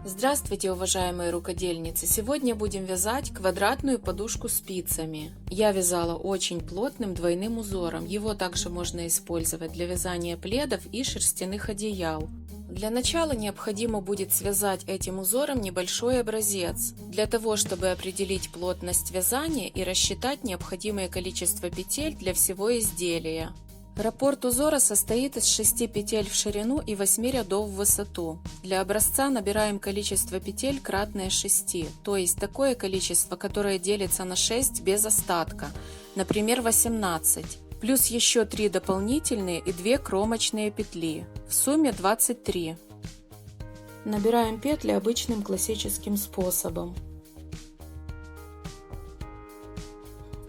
Здравствуйте, уважаемые рукодельницы! Сегодня будем вязать квадратную подушку спицами. Я вязала очень плотным двойным узором. Его также можно использовать для вязания пледов и шерстяных одеял. Для начала необходимо будет связать этим узором небольшой образец, для того, чтобы определить плотность вязания и рассчитать необходимое количество петель для всего изделия. Раппорт узора состоит из 6 петель в ширину и 8 рядов в высоту. Для образца набираем количество петель кратное 6, то есть такое количество, которое делится на 6 без остатка, например 18, плюс еще 3 дополнительные и 2 кромочные петли, в сумме 23. Набираем петли обычным классическим способом.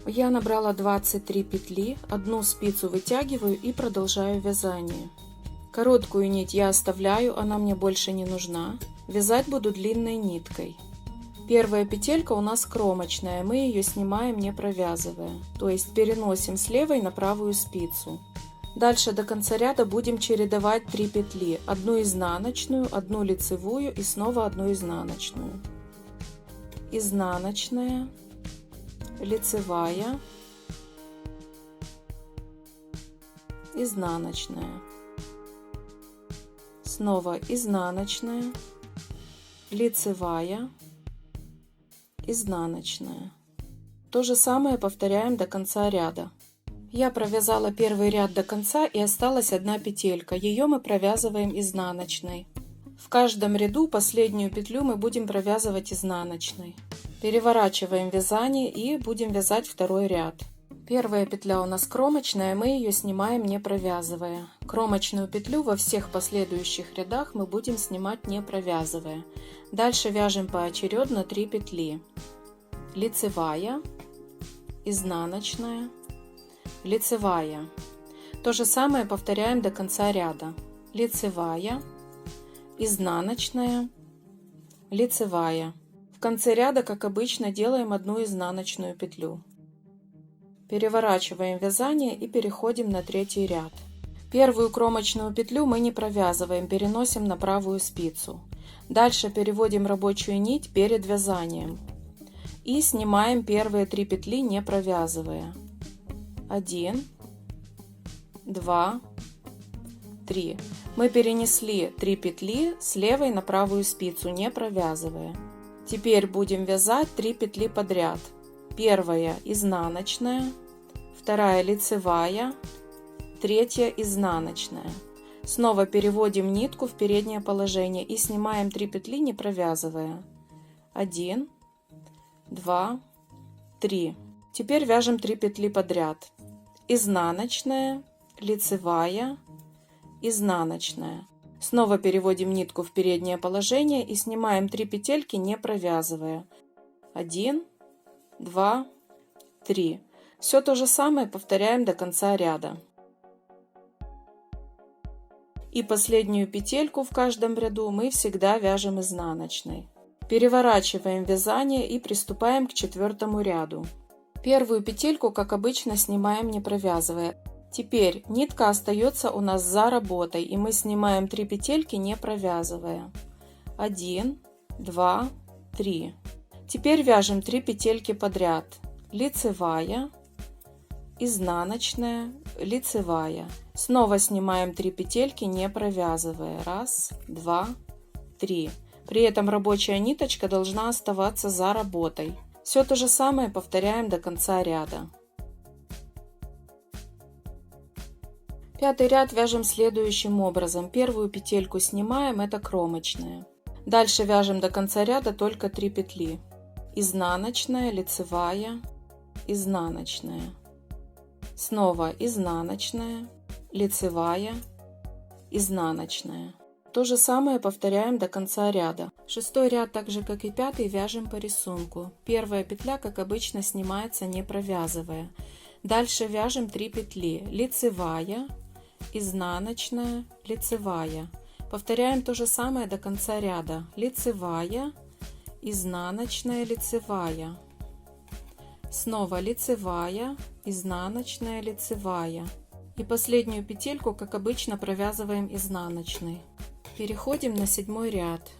Я набрала 23 петли, одну спицу вытягиваю и продолжаю вязание. Короткую нить я оставляю, она мне больше не нужна. Вязать буду длинной ниткой. Первая петелька у нас кромочная, мы ее снимаем не провязывая, то есть переносим с левой на правую спицу. Дальше до конца ряда будем чередовать 3 петли, одну изнаночную, одну лицевую и снова одну изнаночную. Изнаночная, лицевая, изнаночная, снова изнаночная, лицевая, изнаночная. То же самое повторяем до конца ряда. Я провязала первый ряд до конца и осталась одна петелька, ее мы провязываем изнаночной. В каждом ряду последнюю петлю мы будем провязывать изнаночной. Переворачиваем вязание и будем вязать второй ряд. Первая петля у нас кромочная, мы ее снимаем не провязывая. Кромочную петлю во всех последующих рядах мы будем снимать не провязывая. Дальше вяжем поочередно 3 петли. Лицевая, изнаночная, лицевая. То же самое повторяем до конца ряда. Лицевая, изнаночная, лицевая. В конце ряда, как обычно, делаем одну изнаночную петлю. Переворачиваем вязание и переходим на третий ряд. Первую кромочную петлю мы не провязываем, переносим на правую спицу. Дальше переводим рабочую нить перед вязанием. И снимаем первые 3 петли, не провязывая. 1, 2, 3. Мы перенесли 3 петли с левой на правую спицу, не провязывая. Теперь будем вязать 3 петли подряд. Первая изнаночная, вторая лицевая, третья изнаночная. Снова переводим нитку в переднее положение и снимаем 3 петли, не провязывая. 1, 2, 3. Теперь вяжем 3 петли подряд. Изнаночная, лицевая, изнаночная. Снова переводим нитку в переднее положение и снимаем 3 петельки, не провязывая. 1, 2, 3. Все то же самое повторяем до конца ряда. И последнюю петельку в каждом ряду мы всегда вяжем изнаночной. Переворачиваем вязание и приступаем к 4-му ряду. Первую петельку, как обычно, снимаем не провязывая. Теперь нитка остается у нас за работой, и мы снимаем 3 петельки, не провязывая. 1, 2, 3. Теперь вяжем 3 петельки подряд. Лицевая, изнаночная, лицевая. Снова снимаем 3 петельки, не провязывая. 1, 2, 3. При этом рабочая ниточка должна оставаться за работой. Все то же самое повторяем до конца ряда. 5-й ряд вяжем следующим образом. Первую петельку снимаем, это кромочная. Дальше вяжем до конца ряда только 3 петли. Изнаночная, лицевая, изнаночная. Снова изнаночная, лицевая, изнаночная. То же самое повторяем до конца ряда. 6-й ряд, так же как и 5-й, вяжем по рисунку. Первая петля, как обычно, снимается не провязывая. Дальше вяжем 3 петли. Лицевая, изнаночная, лицевая. Повторяем то же самое до конца ряда. Лицевая, изнаночная, лицевая. Снова лицевая, изнаночная, лицевая. И последнюю петельку, как обычно, провязываем изнаночной. Переходим на 7-й ряд.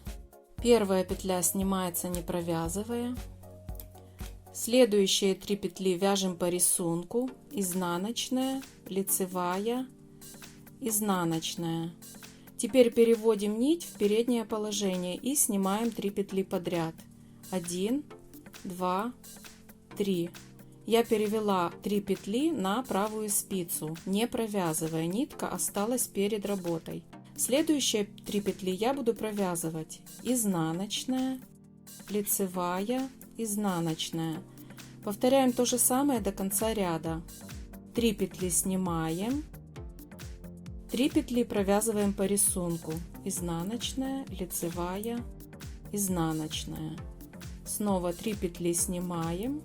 Первая петля снимается, не провязывая. Следующие 3 петли вяжем по рисунку: изнаночная, лицевая, изнаночная. Теперь переводим нить в переднее положение и снимаем 3 петли подряд. 1, 2, 3. Я перевела 3 петли на правую спицу, не провязывая, нитка осталась перед работой. Следующие 3 петли я буду провязывать: изнаночная, лицевая, изнаночная. Повторяем то же самое до конца ряда. 3 петли снимаем, 3 петли провязываем по рисунку: изнаночная, лицевая, изнаночная. Снова 3 петли снимаем,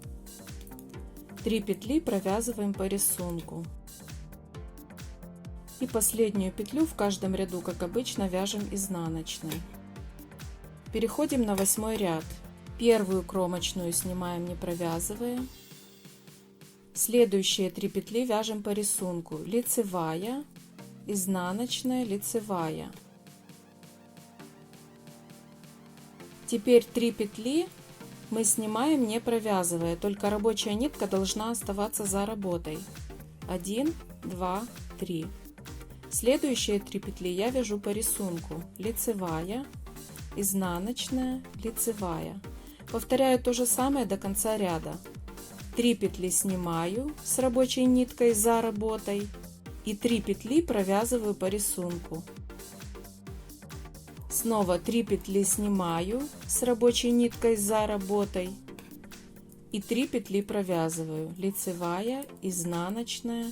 3 петли провязываем по рисунку. И последнюю петлю в каждом ряду, как обычно, вяжем изнаночной. Переходим на 8 ряд. Первую кромочную снимаем, не провязывая. Следующие 3 петли вяжем по рисунку: лицевая, изнаночная, лицевая. Теперь 3 петли мы снимаем, не провязывая, только рабочая нитка должна оставаться за работой. 1, 2, 3. Следующие 3 петли я вяжу по рисунку: лицевая, изнаночная, лицевая. Повторяю то же самое до конца ряда. 3 петли снимаю с рабочей ниткой за работой и 3 петли провязываю по рисунку. Снова 3 петли снимаю с рабочей ниткой за работой и 3 петли провязываю: лицевая, изнаночная,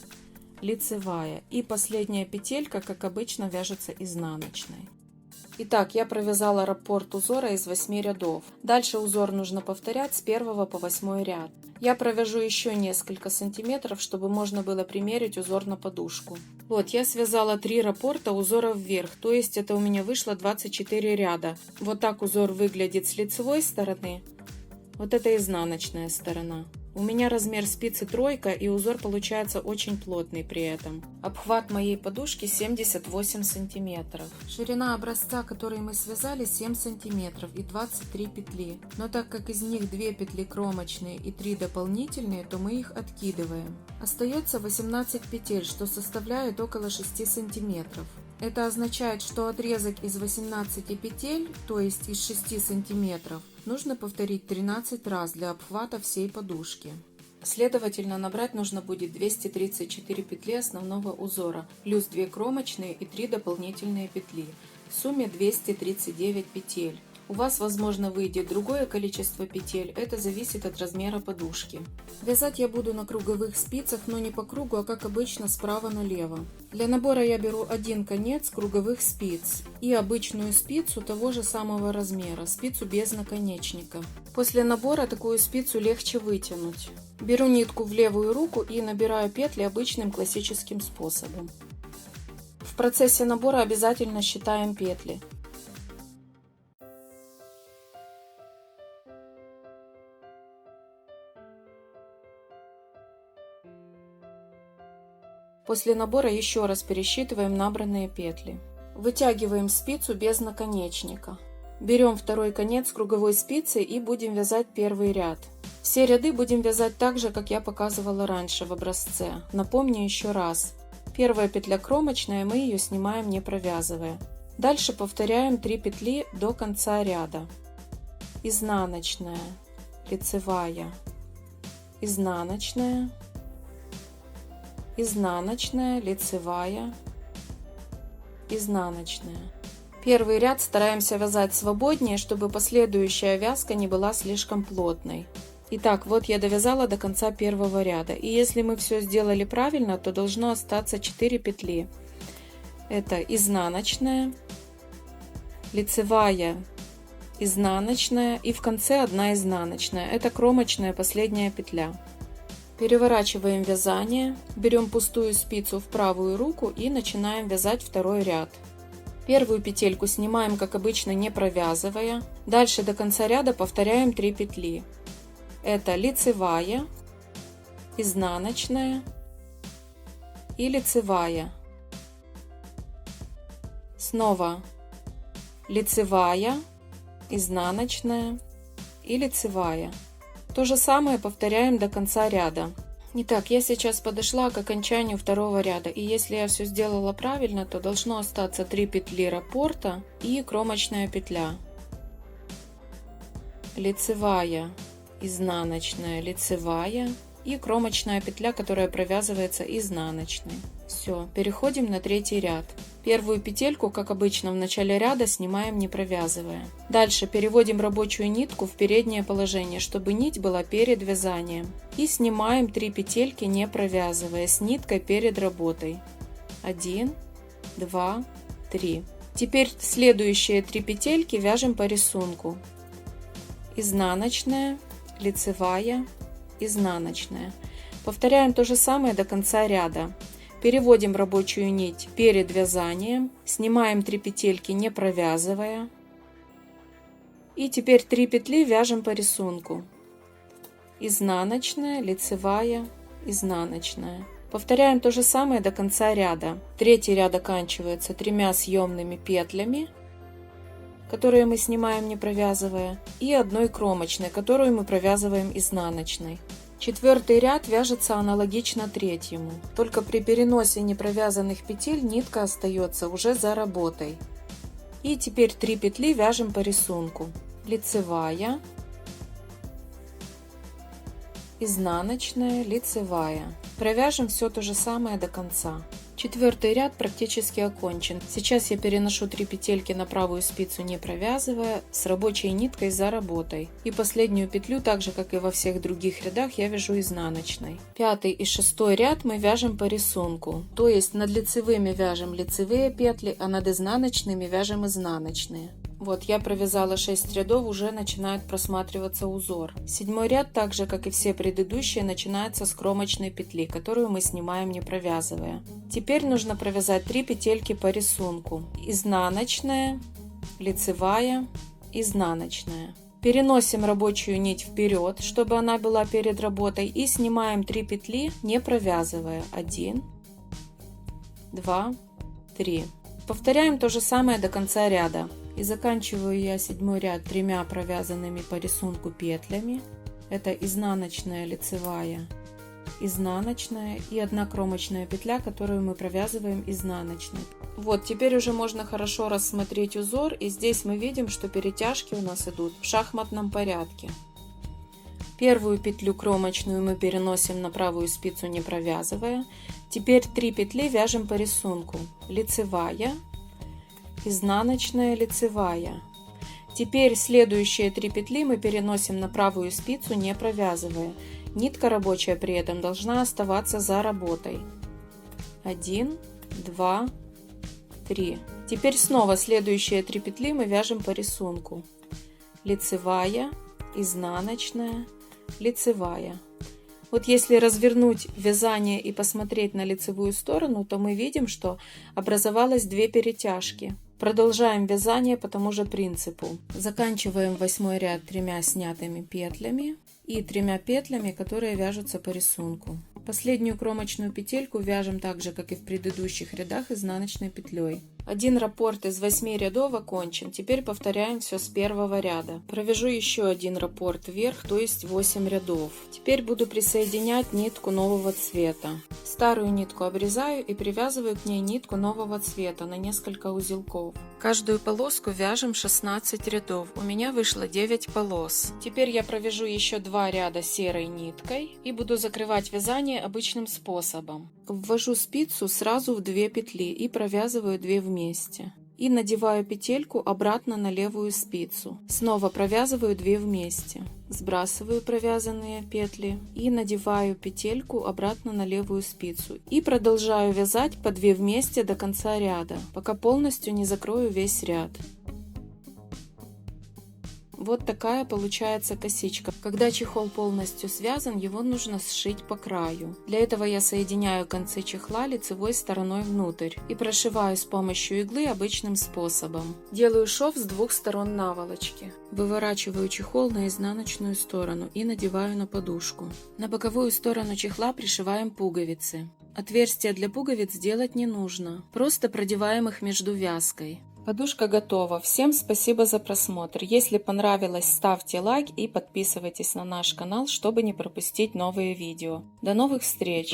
лицевая. И последняя петелька, как обычно, вяжется изнаночной. Итак, я провязала раппорт узора из 8 рядов. Дальше узор нужно повторять с 1 по 8 ряд. Я провяжу еще несколько сантиметров, чтобы можно было примерить узор на подушку. Вот, я связала 3 раппорта узора вверх, то есть это у меня вышло 24 ряда. Вот так узор выглядит с лицевой стороны. Вот это изнаночная сторона. У меня размер спицы 3, и узор получается очень плотный при этом. Обхват моей подушки 78 сантиметров. Ширина образца, который мы связали, 7 сантиметров и 23 петли. Но так как из них 2 петли кромочные и 3 дополнительные, то мы их откидываем. Остается 18 петель, что составляет около 6 сантиметров. Это означает, что отрезок из 18 петель, то есть из 6 сантиметров, нужно повторить 13 раз для обхвата всей подушки. Следовательно, набрать нужно будет 234 петли основного узора, плюс 2 кромочные и 3 дополнительные петли. В сумме 239 петель. У вас, возможно, выйдет другое количество петель, это зависит от размера подушки. Вязать я буду на круговых спицах, но не по кругу, а как обычно справа налево. Для набора я беру один конец круговых спиц и обычную спицу того же самого размера, спицу без наконечника. После набора такую спицу легче вытянуть. Беру нитку в левую руку и набираю петли обычным классическим способом. В процессе набора обязательно считаем петли. После набора еще раз пересчитываем набранные петли. Вытягиваем спицу без наконечника. Берем второй конец круговой спицы и будем вязать первый ряд. Все ряды будем вязать так же, как я показывала раньше в образце. Напомню еще раз. Первая петля кромочная, мы ее снимаем, не провязывая. Дальше повторяем 3 петли до конца ряда. Изнаночная, лицевая, изнаночная, изнаночная, лицевая, изнаночная. Первый ряд стараемся вязать свободнее, чтобы последующая вязка не была слишком плотной. Итак, вот я довязала до конца первого ряда. И если мы все сделали правильно, то должно остаться 4 петли. Это изнаночная, лицевая, изнаночная и в конце 1 изнаночная. Это кромочная последняя петля. Переворачиваем вязание, берем пустую спицу в правую руку и начинаем вязать второй ряд. Первую петельку снимаем, как обычно, не провязывая. Дальше до конца ряда повторяем 3 петли. Это лицевая, изнаночная и лицевая. Снова лицевая, изнаночная и лицевая. То же самое повторяем до конца ряда. Итак, я сейчас подошла к окончанию второго ряда, и если я все сделала правильно, то должно остаться 3 петли раппорта и кромочная петля. Лицевая, изнаночная, лицевая и кромочная петля, которая провязывается изнаночной. Все, переходим на третий ряд. Первую петельку, как обычно в начале ряда, снимаем не провязывая. Дальше переводим рабочую нитку в переднее положение, чтобы нить была перед вязанием. И снимаем 3 петельки не провязывая с ниткой перед работой. 1, 2, 3. Теперь следующие 3 петельки вяжем по рисунку. Изнаночная, лицевая, изнаночная. Повторяем то же самое до конца ряда. Переводим рабочую нить перед вязанием, снимаем 3 петельки не провязывая. И теперь 3 петли вяжем по рисунку. Изнаночная, лицевая, изнаночная. Повторяем то же самое до конца ряда. Третий ряд оканчивается 3 съемными петлями, которые мы снимаем не провязывая, и 1 кромочной, которую мы провязываем изнаночной. Четвертый ряд вяжется аналогично третьему, только при переносе непровязанных петель нитка остается уже за работой. И теперь 3 петли вяжем по рисунку. Лицевая, изнаночная, лицевая. Провяжем все то же самое до конца. Четвертый ряд практически окончен. Сейчас я переношу 3 петельки на правую спицу не провязывая, с рабочей ниткой за работой. И последнюю петлю, так же как и во всех других рядах, я вяжу изнаночной. Пятый и шестой ряд мы вяжем по рисунку. То есть над лицевыми вяжем лицевые петли, а над изнаночными вяжем изнаночные. Вот я провязала 6 рядов, уже начинает просматриваться узор. Седьмой ряд, так же как и все предыдущие, начинается с кромочной петли, которую мы снимаем не провязывая. Теперь нужно провязать 3 петельки по рисунку. Изнаночная, лицевая, изнаночная. Переносим рабочую нить вперед, чтобы она была перед работой, и снимаем 3 петли, не провязывая. 1, 2, 3. Повторяем то же самое до конца ряда. И заканчиваю я седьмой ряд 3 провязанными по рисунку петлями. Это изнаночная, лицевая, изнаночная и 1 кромочная петля, которую мы провязываем изнаночной. Вот, теперь уже можно хорошо рассмотреть узор, и здесь мы видим, что перетяжки у нас идут в шахматном порядке. Первую петлю кромочную мы переносим на правую спицу не провязывая. Теперь 3 петли вяжем по рисунку. Лицевая, изнаночная, лицевая. Теперь следующие 3 петли мы переносим на правую спицу не провязывая. Нитка рабочая при этом должна оставаться за работой. 1, 2, 3. Теперь снова следующие 3 петли мы вяжем по рисунку. Лицевая, изнаночная, лицевая. Вот если развернуть вязание и посмотреть на лицевую сторону, то мы видим, что образовалось 2 перетяжки. Продолжаем вязание по тому же принципу. Заканчиваем 8 ряд 3 снятыми петлями и 3 петлями, которые вяжутся по рисунку. Последнюю кромочную петельку вяжем так же, как и в предыдущих рядах, изнаночной петлей. Один раппорт из 8 рядов окончен. Теперь повторяем все с первого ряда. Провяжу еще один раппорт вверх, то есть 8 рядов. Теперь буду присоединять нитку нового цвета. Старую нитку обрезаю и привязываю к ней нитку нового цвета на несколько узелков. Каждую полоску вяжем 16 рядов. У меня вышло 9 полос. Теперь я провяжу еще 2 ряда серой ниткой и буду закрывать вязание обычным способом. Ввожу спицу сразу в 2 петли и провязываю 2 вместе. И надеваю петельку обратно на левую спицу. Снова провязываю 2 вместе. Сбрасываю провязанные петли и надеваю петельку обратно на левую спицу. И продолжаю вязать по 2 вместе до конца ряда, пока полностью не закрою весь ряд. Вот такая получается косичка. Когда чехол полностью связан, его нужно сшить по краю. Для этого я соединяю концы чехла лицевой стороной внутрь и прошиваю с помощью иглы обычным способом. Делаю шов с 2 сторон наволочки. Выворачиваю чехол на изнаночную сторону и надеваю на подушку. На боковую сторону чехла пришиваем пуговицы. Отверстия для пуговиц делать не нужно, просто продеваем их между вязкой. Подушка готова. Всем спасибо за просмотр. Если понравилось, ставьте лайк и подписывайтесь на наш канал, чтобы не пропустить новые видео. До новых встреч!